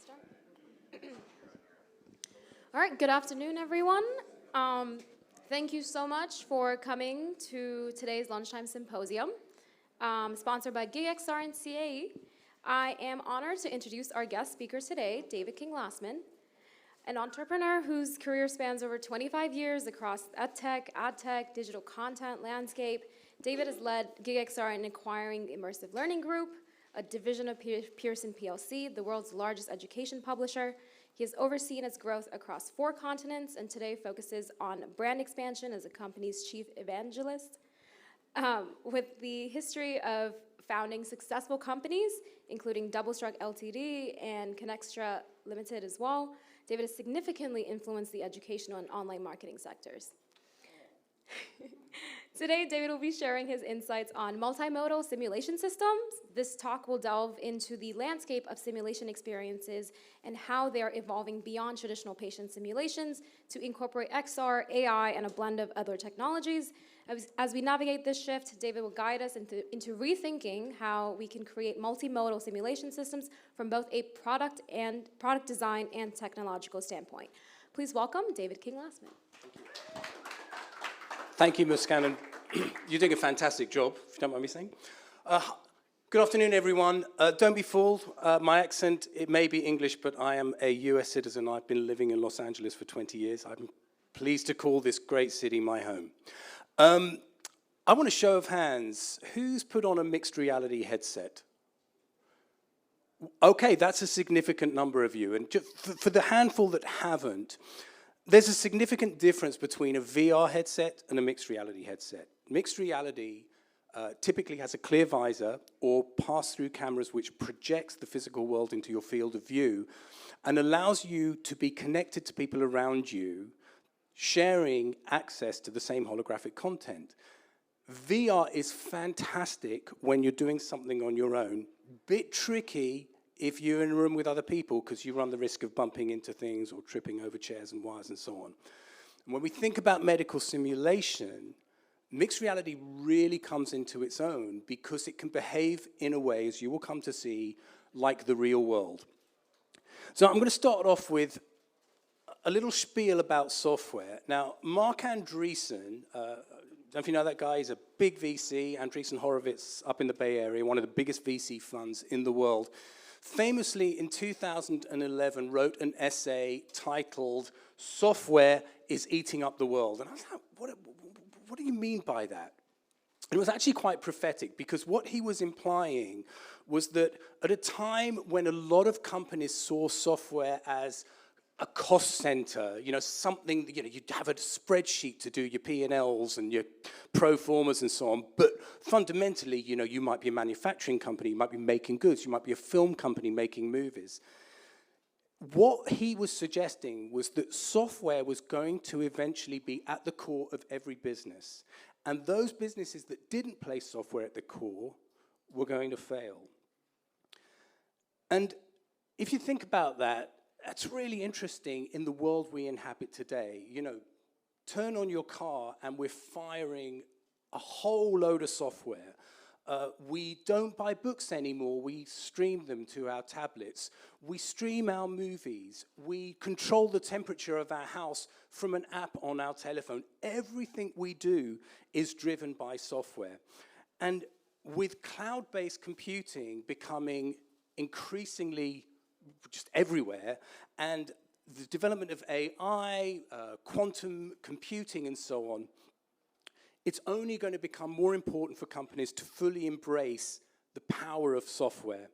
Start. All right, good afternoon, everyone. Thank you so much for coming to today's lunchtime symposium, sponsored by GigXR and CAE. I am honored to introduce our guest speaker today, David King Lassman, an entrepreneur whose career spans over 25 years across edtech, adtech, digital content landscape. David has led GigXR in acquiring Immersive Learning Group, a division of Pearson PLC, the world's largest education publisher. He has overseen its growth across 4 continents and today focuses on brand expansion as the company's chief evangelist. With the history of founding successful companies, including Doublestruck Ltd. And Connextra Limited as well, David has significantly influenced the educational and online marketing sectors. Today, David will be sharing his insights on multimodal simulation systems. This talk will delve into the landscape of simulation experiences and how they are evolving beyond traditional patient simulations to incorporate XR, AI, and a blend of other technologies. As we navigate this shift, David will guide us into rethinking how we can create multimodal simulation systems from both a product design and technological standpoint. Please welcome David King Lassman. Thank you, Ms. Cannon. You're doing a fantastic job, if you don't mind me saying. Good afternoon, everyone. Don't be fooled. My accent, it may be English, but I am a US citizen. I've been living in Los Angeles for 20 years. I'm pleased to call this great city my home. I want a show of hands. Who's put on a mixed reality headset? Okay, that's a significant number of you. And just for the handful that haven't, there's a significant difference between a VR headset and a mixed reality headset. Mixed reality typically has a clear visor or pass-through cameras which projects the physical world into your field of view and allows you to be connected to people around you, sharing access to the same holographic content. VR is fantastic when you're doing something on your own, bit tricky if you're in a room with other people because you run the risk of bumping into things or tripping over chairs and wires and so on. And when we think about medical simulation, mixed reality really comes into its own because it can behave in a way, as you will come to see, like the real world. So I'm going to start off with a little spiel about software. Now, Mark Andreessen, I don't know if you know that guy, he's a big VC, Andreessen Horowitz up in the Bay Area, one of the biggest VC funds in the world, famously in 2011 wrote an essay titled, "Software is Eating Up the World." And I was like, what do you mean by that? It was actually quite prophetic because what he was implying was that at a time when a lot of companies saw software as a cost center, something, you'd have a spreadsheet to do your P&Ls and your pro formas and so on, but fundamentally, you might be a manufacturing company, you might be making goods, you might be a film company making movies. What he was suggesting was that software was going to eventually be at the core of every business, and those businesses that didn't place software at the core were going to fail. And if you think about that, that's really interesting in the world we inhabit today. Turn on your car and we're firing a whole load of software. We don't buy books anymore, we stream them to our tablets. We stream our movies. We control the temperature of our house from an app on our telephone. Everything we do is driven by software. And with cloud-based computing becoming increasingly just everywhere, and the development of AI, quantum computing, and so on, it's only going to become more important for companies to fully embrace the power of software.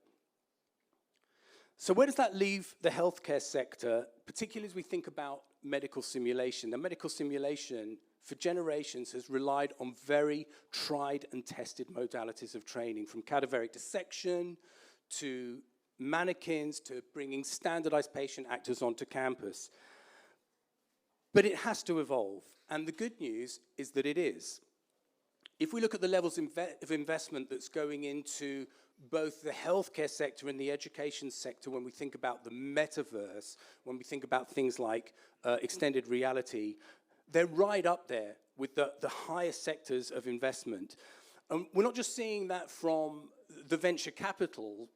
So where does that leave the healthcare sector, particularly as we think about medical simulation? Now, medical simulation, for generations, has relied on very tried and tested modalities of training, from cadaveric dissection to mannequins to bringing standardized patient actors onto campus. But it has to evolve, and the good news is that it is. If we look at the levels of investment that's going into both the healthcare sector and the education sector when we think about the metaverse, when we think about things like extended reality, they're right up there with the highest sectors of investment. We're not just seeing that from the venture capital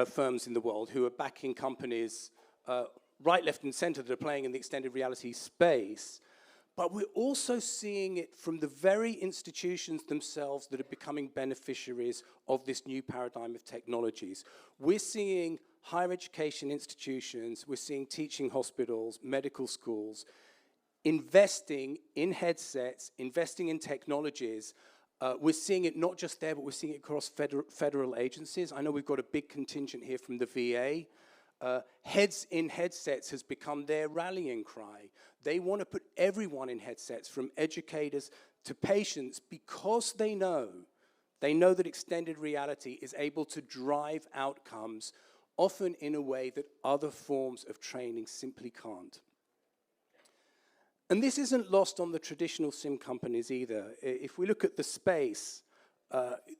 firms in the world who are backing companies right, left, and center that are playing in the extended reality space. But we're also seeing it from the very institutions themselves that are becoming beneficiaries of this new paradigm of technologies. We're seeing higher education institutions, we're seeing teaching hospitals, medical schools, investing in headsets, investing in technologies. We're seeing it not just there, but we're seeing it across federal agencies. I know we've got a big contingent here from the VA. Heads in headsets has become their rallying cry. They want to put everyone in headsets, from educators to patients, because they know that extended reality is able to drive outcomes, often in a way that other forms of training simply can't. And this isn't lost on the traditional sim companies either. If we look at the space,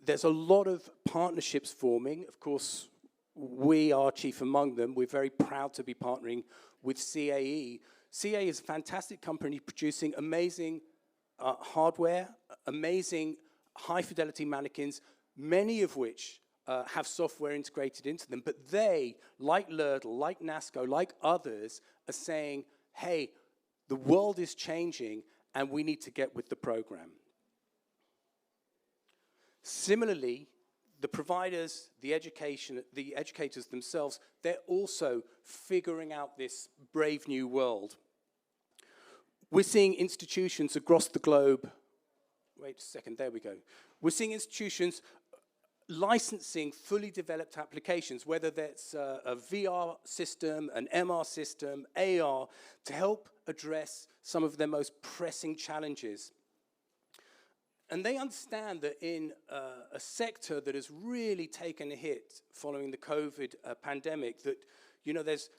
there's a lot of partnerships forming. Of course, we are chief among them. We're very proud to be partnering with CAE. CAE is a fantastic company producing amazing hardware, amazing high-fidelity mannequins, many of which have software integrated into them. But they, like Lurdle, like NASCO, like others, are saying, hey, the world is changing, and we need to get with the program. Similarly, the providers, the educators themselves, they're also figuring out this brave new world. We're seeing institutions across the globe, wait a second, there we go. We're seeing institutions licensing fully developed applications, whether that's a VR system, an MR system, AR, to help address some of their most pressing challenges. And they understand that in a sector that has really taken a hit following the COVID pandemic, that, you know, it's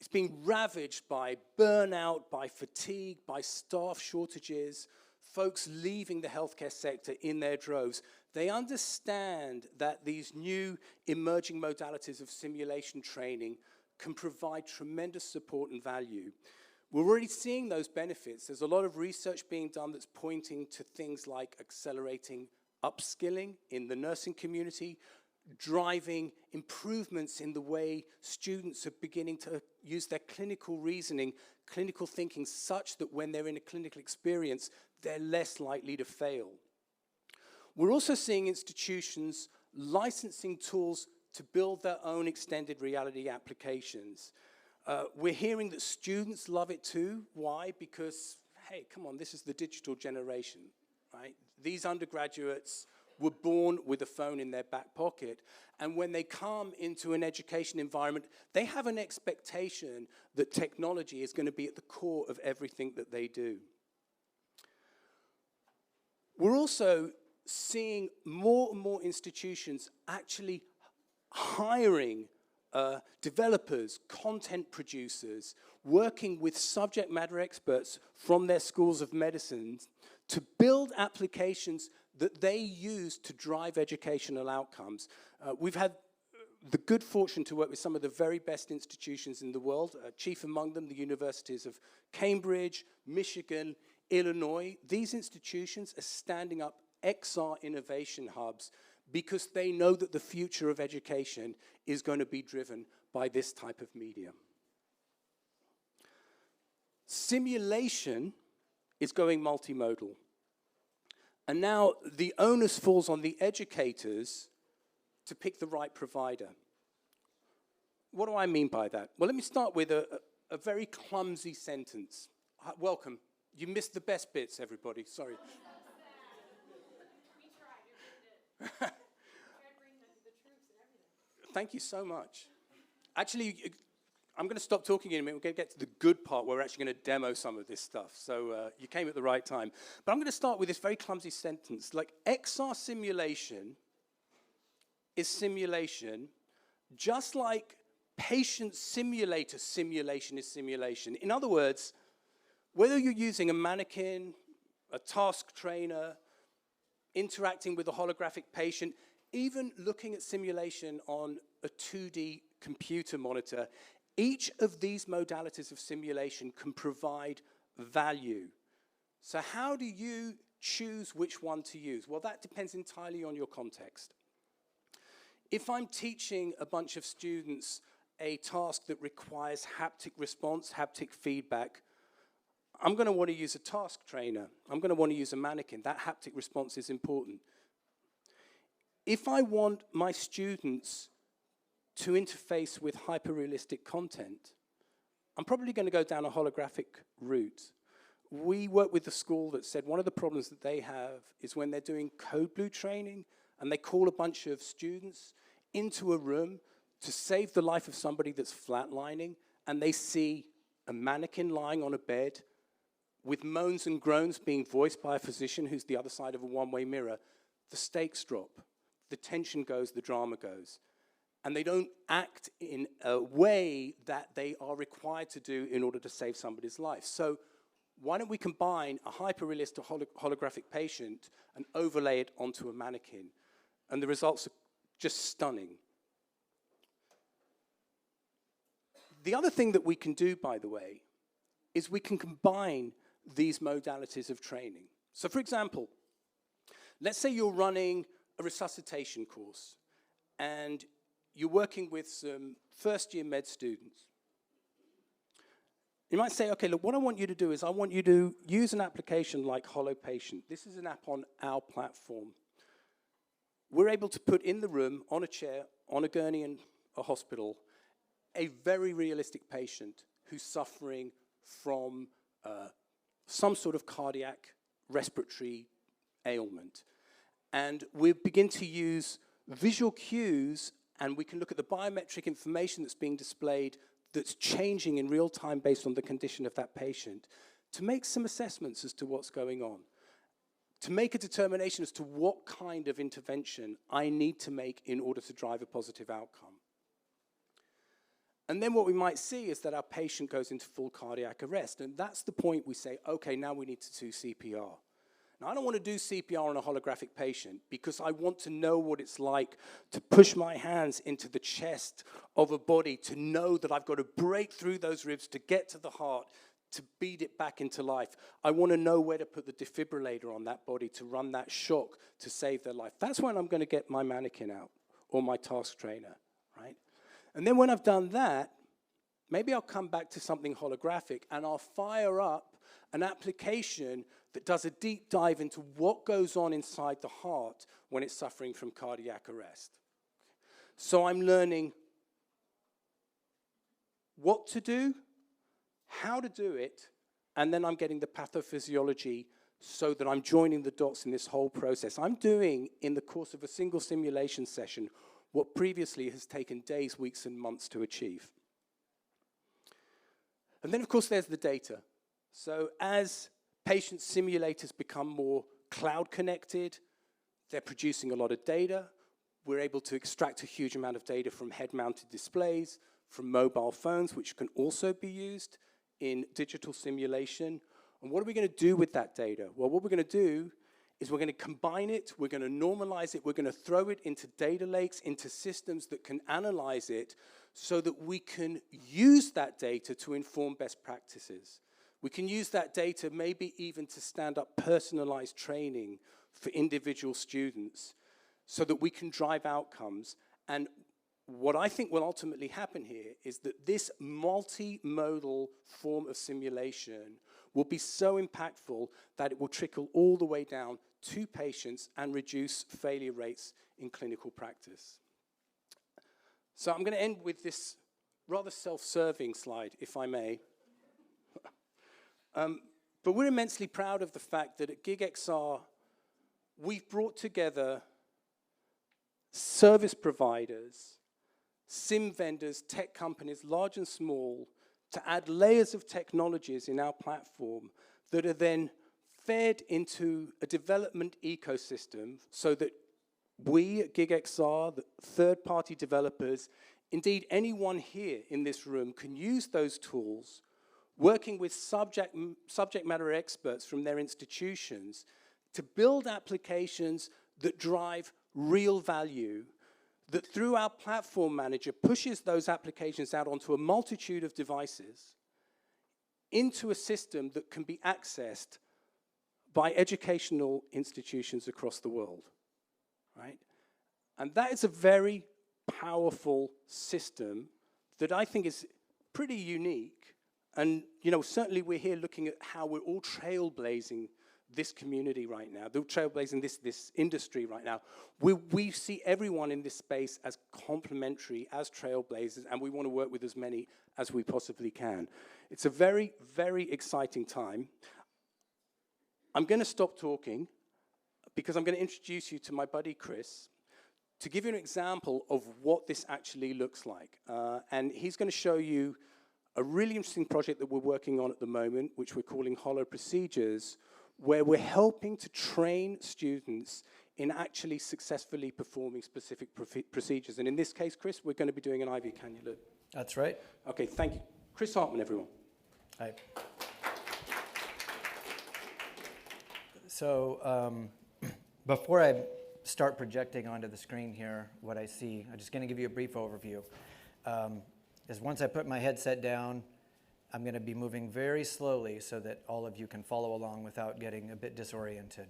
being ravaged by burnout, by fatigue, by staff shortages, folks leaving the healthcare sector in their droves. They understand that these new emerging modalities of simulation training can provide tremendous support and value. We're already seeing those benefits. There's a lot of research being done that's pointing to things like accelerating upskilling in the nursing community, driving improvements in the way students are beginning to use their clinical reasoning, clinical thinking, such that when they're in a clinical experience, they're less likely to fail. We're also seeing institutions licensing tools to build their own extended reality applications. We're hearing that students love it too. Why? Because, hey, come on, this is the digital generation, right? These undergraduates were born with a phone in their back pocket, and when they come into an education environment, they have an expectation that technology is going to be at the core of everything that they do. We're also seeing more and more institutions actually hiring developers, content producers, working with subject matter experts from their schools of medicine to build applications that they use to drive educational outcomes. We've had the good fortune to work with some of the very best institutions in the world, chief among them the universities of Cambridge, Michigan, Illinois. These institutions are standing up XR innovation hubs because they know that the future of education is going to be driven by this type of medium. Simulation is going multimodal. And now the onus falls on the educators to pick the right provider. What do I mean by that? Well, let me start with a very clumsy sentence. Welcome. You missed the best bits, everybody. Sorry. We tried. Thank you so much. Actually, I'm going to stop talking in a minute. We're going to get to the good part where we're actually going to demo some of this stuff. So you came at the right time. But I'm going to start with this very clumsy sentence. Like, XR simulation is simulation, just like patient simulator simulation is simulation. In other words, whether you're using a mannequin, a task trainer, interacting with a holographic patient, even looking at simulation on a 2D computer monitor, each of these modalities of simulation can provide value. So how do you choose which one to use? Well, that depends entirely on your context. If I'm teaching a bunch of students a task that requires haptic response, haptic feedback, I'm going to want to use a task trainer. I'm going to want to use a mannequin. That haptic response is important. If I want my students to interface with hyper-realistic content, I'm probably going to go down a holographic route. We work with the school that said one of the problems that they have is when they're doing code blue training and they call a bunch of students into a room to save the life of somebody that's flatlining, and they see a mannequin lying on a bed with moans and groans being voiced by a physician who's the other side of a one-way mirror, the stakes drop, the tension goes, the drama goes. And they don't act in a way that they are required to do in order to save somebody's life. So why don't we combine a hyper-realistic holographic patient and overlay it onto a mannequin? And the results are just stunning. The other thing that we can do, by the way, is we can combine these modalities of training. So for example, let's say you're running a resuscitation course and you're working with some first-year med students. You might say, okay, look, what I want you to do is I want you to use an application like HoloPatient. This is an app on our platform. We're able to put in the room, on a chair, on a gurney in a hospital, a very realistic patient who's suffering from some sort of cardiac respiratory ailment. And we begin to use visual cues, and we can look at the biometric information that's being displayed that's changing in real time based on the condition of that patient to make some assessments as to what's going on, to make a determination as to what kind of intervention I need to make in order to drive a positive outcome. And then what we might see is that our patient goes into full cardiac arrest, and that's the point we say, okay, now we need to do CPR. Now, I don't want to do CPR on a holographic patient because I want to know what it's like to push my hands into the chest of a body, to know that I've got to break through those ribs to get to the heart, to beat it back into life. I want to know where to put the defibrillator on that body to run that shock to save their life. That's when I'm going to get my mannequin out or my task trainer, right? And then when I've done that, maybe I'll come back to something holographic and I'll fire up an application that does a deep dive into what goes on inside the heart when it's suffering from cardiac arrest. So I'm learning what to do, how to do it, and then I'm getting the pathophysiology so that I'm joining the dots in this whole process. I'm doing, in the course of a single simulation session, what previously has taken days, weeks, and months to achieve. And then, of course, there's the data. So as patient simulators become more cloud-connected, they're producing a lot of data. We're able to extract a huge amount of data from head-mounted displays, from mobile phones, which can also be used in digital simulation. And what are we going to do with that data? Well, what we're going to do is we're going to combine it, we're going to normalize it, we're going to throw it into data lakes, into systems that can analyze it so that we can use that data to inform best practices. We can use that data maybe even to stand up personalized training for individual students so that we can drive outcomes. And what I think will ultimately happen here is that this multimodal form of simulation will be so impactful that it will trickle all the way down to patients and reduce failure rates in clinical practice. So I'm going to end with this rather self-serving slide, if I may. But we're immensely proud of the fact that at GigXR, we've brought together service providers, sim vendors, tech companies, large and small, to add layers of technologies in our platform that are then fed into a development ecosystem so that we at GigXR, the third-party developers, indeed anyone here in this room can use those tools, working with subject matter experts from their institutions to build applications that drive real value, that through our platform manager pushes those applications out onto a multitude of devices into a system that can be accessed by educational institutions across the world, right? And that is a very powerful system that I think is pretty unique. And, certainly we're here looking at how we're all trailblazing this community right now, they're trailblazing this industry right now. We see everyone in this space as complementary, as trailblazers, and we want to work with as many as we possibly can. It's a very, very exciting time. I'm going to stop talking because I'm going to introduce you to my buddy Chris to give you an example of what this actually looks like. And he's going to show you a really interesting project that we're working on at the moment, which we're calling Hollow Procedures, where we're helping to train students in actually successfully performing specific procedures. And in this case, Chris, we're going to be doing an IV cannula. That's right. Okay, thank you. Chris Hartman, everyone. Hi. So before I start projecting onto the screen here what I see, I'm just going to give you a brief overview. Is once I put my headset down, I'm going to be moving very slowly so that all of you can follow along without getting a bit disoriented.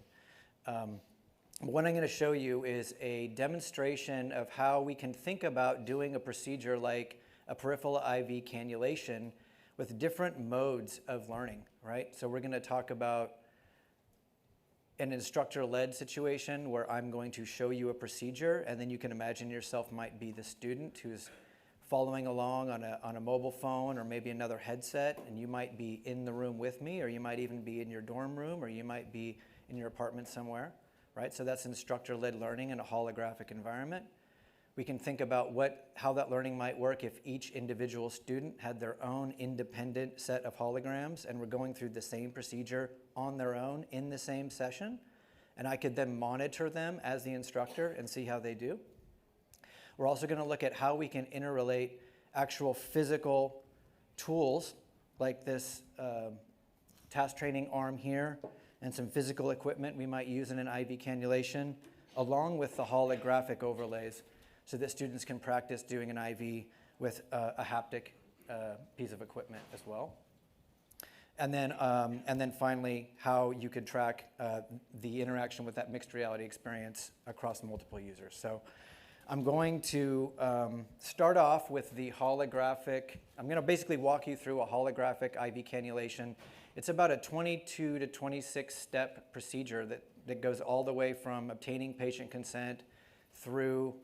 What I'm going to show you is a demonstration of how we can think about doing a procedure like a peripheral IV cannulation with different modes of learning, right? So we're going to talk about an instructor-led situation where I'm going to show you a procedure, and then you can imagine yourself might be the student who's following along on a mobile phone or maybe another headset, and you might be in the room with me, or you might even be in your dorm room, or you might be in your apartment somewhere, right? So that's instructor-led learning in a holographic environment. We can think about how that learning might work if each individual student had their own independent set of holograms and were going through the same procedure on their own in the same session, and I could then monitor them as the instructor and see how they do. We're also going to look at how we can interrelate actual physical tools like this task training arm here and some physical equipment we might use in an IV cannulation, along with the holographic overlays so that students can practice doing an IV with a haptic piece of equipment as well. And then finally, how you could track the interaction with that mixed reality experience across multiple users. So I'm going to start off with the holographic. I'm going to basically walk you through a holographic IV cannulation. It's about a 22 to 26 step procedure that goes all the way from obtaining patient consent through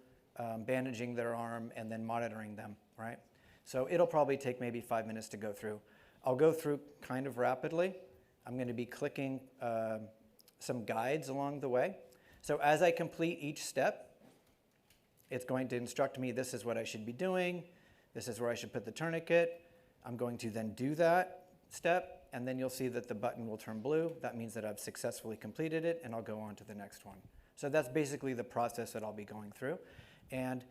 bandaging their arm and then monitoring them, right? So it'll probably take maybe 5 minutes to go through. I'll go through kind of rapidly. I'm going to be clicking some guides along the way. So as I complete each step, it's going to instruct me, this is what I should be doing, this is where I should put the tourniquet. I'm going to then do that step, and then you'll see that the button will turn blue. That means that I've successfully completed it, and I'll go on to the next one. So that's basically the process that I'll be going through. And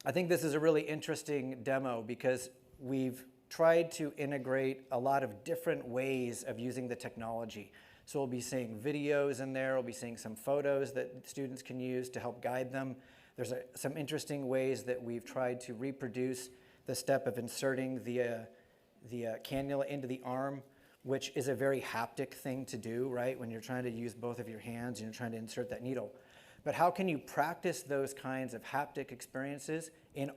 I think this is a really interesting demo because we've tried to integrate a lot of different ways of using the technology. So we'll be seeing videos in there, we'll be seeing some photos that students can use to help guide them. There's some interesting ways that we've tried to reproduce the step of inserting the cannula into the arm, which is a very haptic thing to do, right? When you're trying to use both of your hands and you're trying to insert that needle. But how can you practice those kinds of haptic experiences in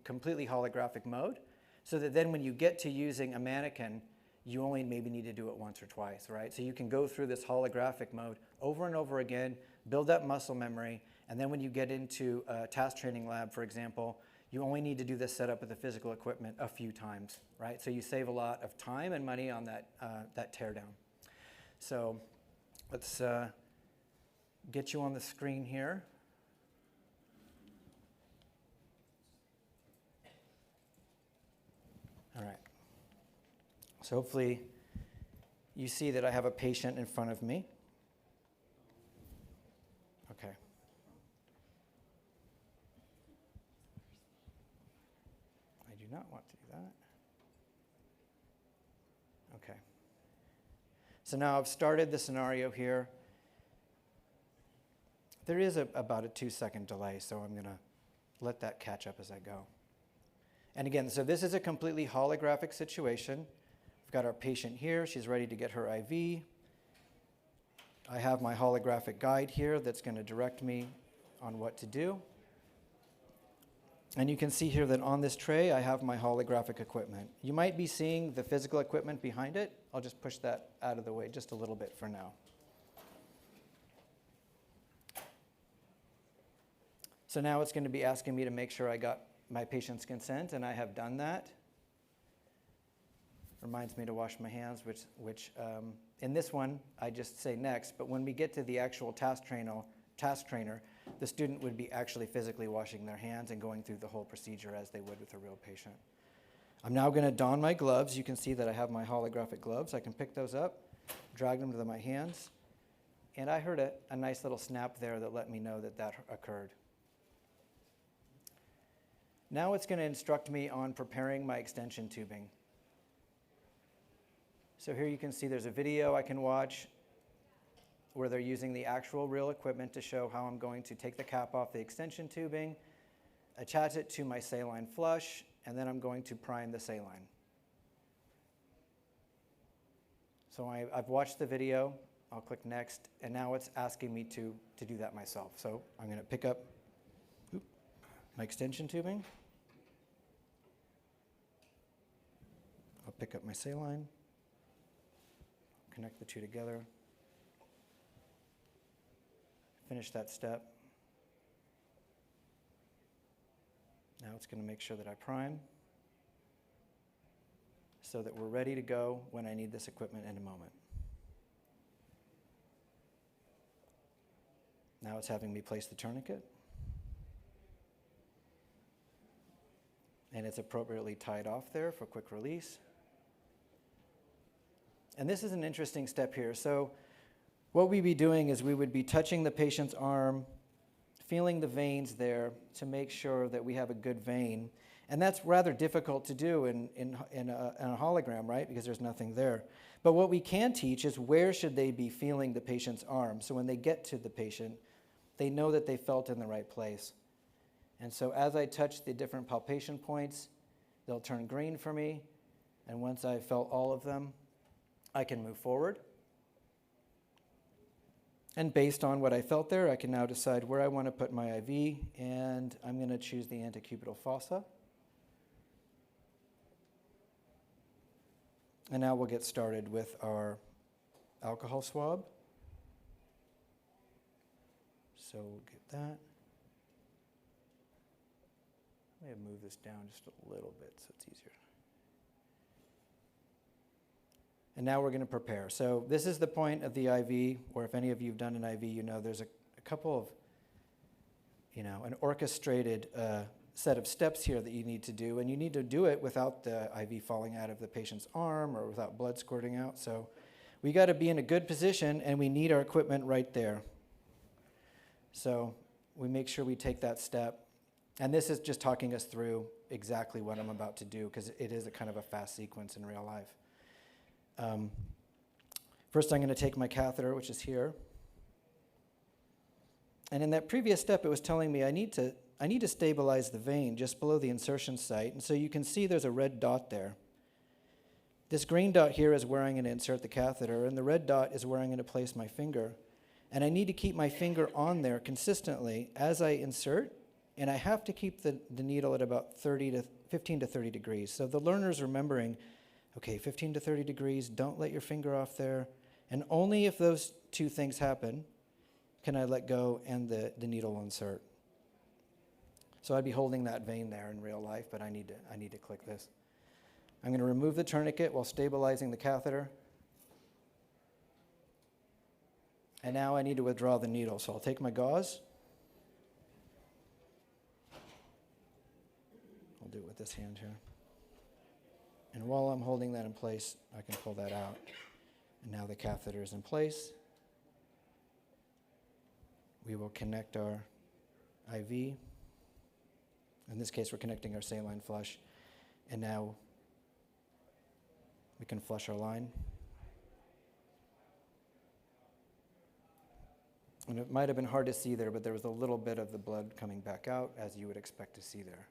completely holographic mode, so that then when you get to using a mannequin, you only maybe need to do it once or twice, right? So you can go through this holographic mode over and over again, build up muscle memory, and then when you get into a task training lab, for example, you only need to do this setup with the physical equipment a few times, right? So you save a lot of time and money on that teardown. So let's get you on the screen here. All right. So hopefully you see that I have a patient in front of me. Okay. I do not want to do that. Okay. So now I've started the scenario here. There is about a 2-second delay, so I'm going to let that catch up as I go. And again, so this is a completely holographic situation. We've got our patient here. She's ready to get her IV. I have my holographic guide here that's going to direct me on what to do. And you can see here that on this tray, I have my holographic equipment. You might be seeing the physical equipment behind it. I'll just push that out of the way just a little bit for now. So now it's going to be asking me to make sure I got my patient's consent, and I have done that. Reminds me to wash my hands, which in this one, I just say next, but when we get to the actual task trainer, the student would be actually physically washing their hands and going through the whole procedure as they would with a real patient. I'm now going to don my gloves. You can see that I have my holographic gloves. I can pick those up, drag them to my hands, and I heard a nice little snap there that let me know that that occurred. Now it's going to instruct me on preparing my extension tubing. So here you can see there's a video I can watch where they're using the actual real equipment to show how I'm going to take the cap off the extension tubing, attach it to my saline flush, and then I'm going to prime the saline. So I've watched the video. I'll click next, and now it's asking me to do that myself. So I'm going to pick up my extension tubing. I'll pick up my saline, connect the two together, finish that step. Now it's going to make sure that I prime so that we're ready to go when I need this equipment in a moment. Now it's having me place the tourniquet. And it's appropriately tied off there for quick release. And this is an interesting step here. So what we'd be doing is we would be touching the patient's arm, feeling the veins there to make sure that we have a good vein. And that's rather difficult to do in a hologram, right? Because there's nothing there. But what we can teach is where should they be feeling the patient's arm. So when they get to the patient, they know that they felt in the right place. And so as I touch the different palpation points, they'll turn green for me. And once I've felt all of them, I can move forward. And based on what I felt there, I can now decide where I want to put my IV, and I'm going to choose the antecubital fossa. And now we'll get started with our alcohol swab. So we'll get that. Let me move this down just a little bit so it's easier. And now we're going to prepare. So this is the point of the IV, or if any of you have done an IV, you know there's a couple of, an orchestrated set of steps here that you need to do. And you need to do it without the IV falling out of the patient's arm or without blood squirting out. So we got to be in a good position, and we need our equipment right there. So we make sure we take that step. And this is just talking us through exactly what I'm about to do, because it is a kind of a fast sequence in real life. First, I'm going to take my catheter, which is here. And in that previous step, it was telling me I need to stabilize the vein just below the insertion site. And so you can see there's a red dot there. This green dot here is where I'm going to insert the catheter, and the red dot is where I'm going to place my finger. And I need to keep my finger on there consistently as I insert, and I have to keep the needle at about 15 to 30 degrees. So the learner's remembering, okay, 15 to 30 degrees, don't let your finger off there. And only if those two things happen can I let go and the needle will insert. So I'd be holding that vein there in real life, but I need to click this. I'm going to remove the tourniquet while stabilizing the catheter. And now I need to withdraw the needle. So I'll take my gauze. I'll do it with this hand here. And while I'm holding that in place, I can pull that out. And now the catheter is in place. We will connect our IV. In this case, we're connecting our saline flush. And now we can flush our line. And it might have been hard to see there, but there was a little bit of the blood coming back out, as you would expect to see there.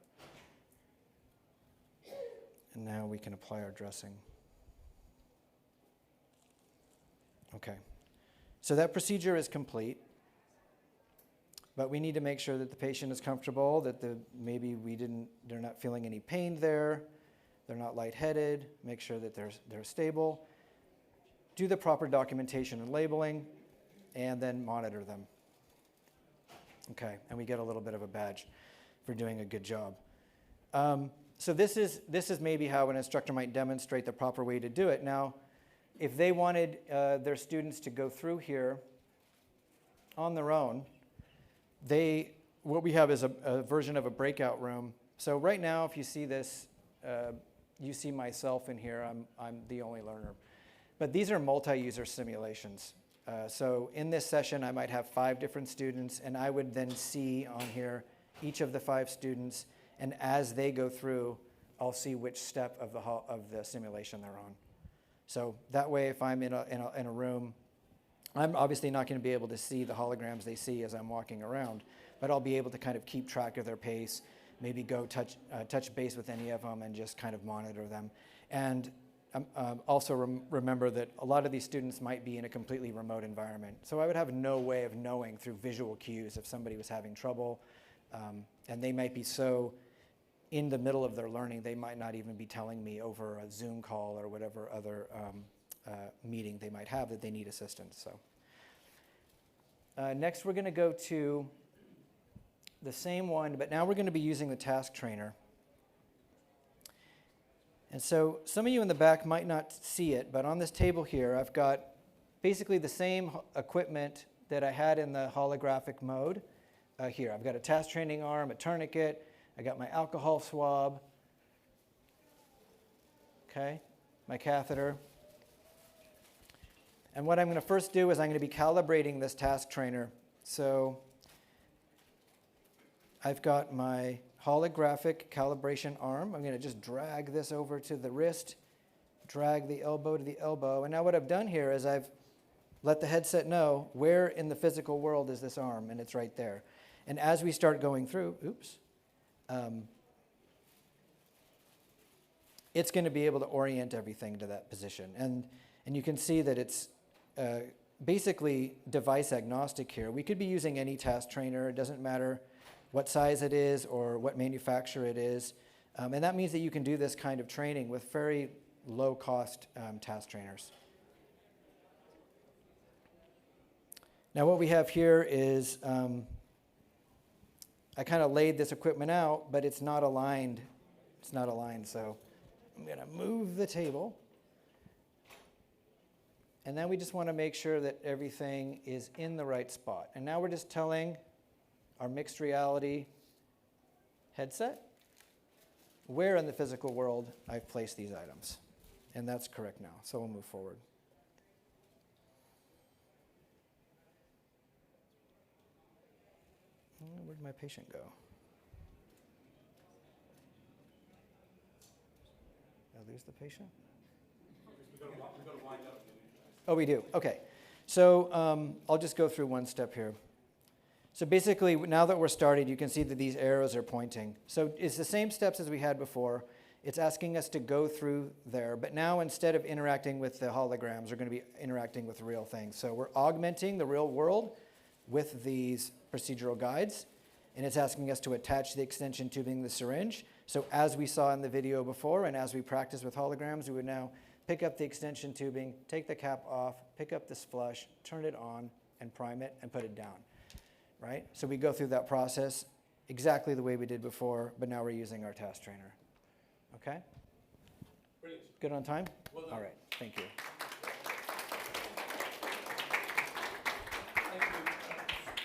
And now we can apply our dressing. Okay, so that procedure is complete. But we need to make sure that the patient is comfortable, that maybe they're not feeling any pain there, they're not lightheaded, make sure that they're stable, do the proper documentation and labeling, and then monitor them. Okay, and we get a little bit of a badge for doing a good job. So this is maybe how an instructor might demonstrate the proper way to do it. Now, if they wanted their students to go through here on their own, what we have is a version of a breakout room. So right now, if you see this, you see myself in here. I'm the only learner. But these are multi-user simulations. So in this session, I might have 5 different students, and I would then see on here each of the 5 students, and as they go through, I'll see which step of the simulation they're on. So that way, if I'm in a room, I'm obviously not going to be able to see the holograms they see as I'm walking around, but I'll be able to kind of keep track of their pace, maybe go touch base with any of them and just kind of monitor them. And also remember that a lot of these students might be in a completely remote environment. So I would have no way of knowing through visual cues if somebody was having trouble, and they might be so in the middle of their learning, they might not even be telling me over a Zoom call or whatever other meeting they might have that they need assistance. So next we're going to go to the same one, but now we're going to be using the task trainer. And so some of you in the back might not see it, but on this table here, I've got basically the same equipment that I had in the holographic mode here. I've got a task training arm, a tourniquet, I got my alcohol swab, okay, my catheter. And what I'm going to first do is I'm going to be calibrating this task trainer. So I've got my holographic calibration arm. I'm going to just drag this over to the wrist, drag the elbow to the elbow. And now what I've done here is I've let the headset know where in the physical world is this arm, and it's right there. And as we start going through, it's going to be able to orient everything to that position. And you can see that it's basically device agnostic here. We could be using any task trainer. It doesn't matter what size it is or what manufacturer it is. And that means that you can do this kind of training with very low-cost task trainers. Now what we have here is, I kind of laid this equipment out, but it's not aligned. It's not aligned, so I'm going to move the table. And then we just want to make sure that everything is in the right spot. And now we're just telling our mixed reality headset where in the physical world I've placed these items. And that's correct now, so we'll move forward. Where'd my patient go? Did I lose the patient? We've got to wind up. Oh, we do. Okay. So I'll just go through one step here. So basically, now that we're started, you can see that these arrows are pointing. So it's the same steps as we had before. It's asking us to go through there. But now, instead of interacting with the holograms, we're going to be interacting with real things. So we're augmenting the real world with these procedural guides. And it's asking us to attach the extension tubing to the syringe. So as we saw in the video before, and as we practice with holograms, we would now pick up the extension tubing, take the cap off, pick up this flush, turn it on, and prime it, and put it down. Right? So we go through that process exactly the way we did before, but now we're using our task trainer. Okay? Brilliant. Good on time? Well done. All right. Thank you.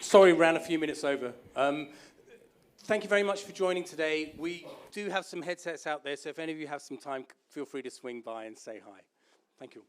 Sorry, ran a few minutes over. Thank you very much for joining today. We do have some headsets out there, so if any of you have some time, feel free to swing by and say hi. Thank you.